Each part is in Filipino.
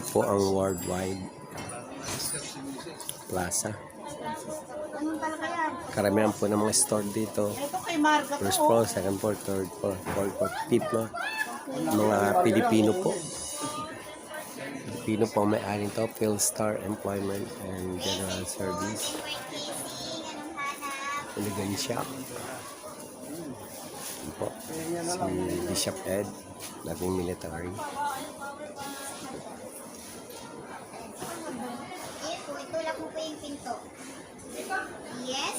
po ang worldwide Plaza. Karamihan po ng mga store dito. First floor, second floor, third floor, fourth floor, fifth floor. Mga Pilipino po. Pilipino po may-ari nito, Philstar Employment and General Service. Iligan shop. Ito po, si Bishop Ed, dating military. Itulak mo po yung pinto. Yes,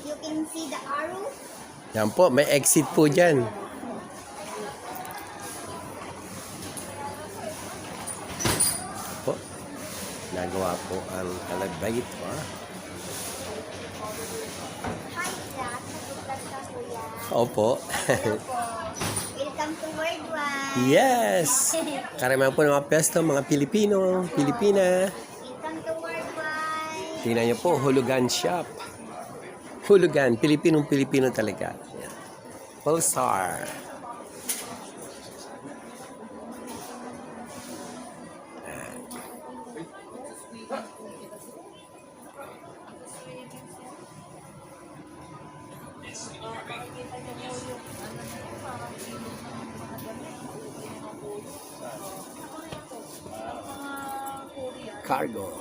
you can see the arrow. Yan po, may exit po dyan. Po, nagawa po ang elevator. Hi, Jack. Nag-vlog ka, kuya. Opo. Hello po. Welcome to Worldwide. Yes! Karamihan po ng mga pwesto, mga Pilipino, Pilipina. Welcome to Worldwide. Tingnan niyo po, hulugan shop. Hulugan, Pilipinong-Pilipino talaga. Pulsar. Cargo.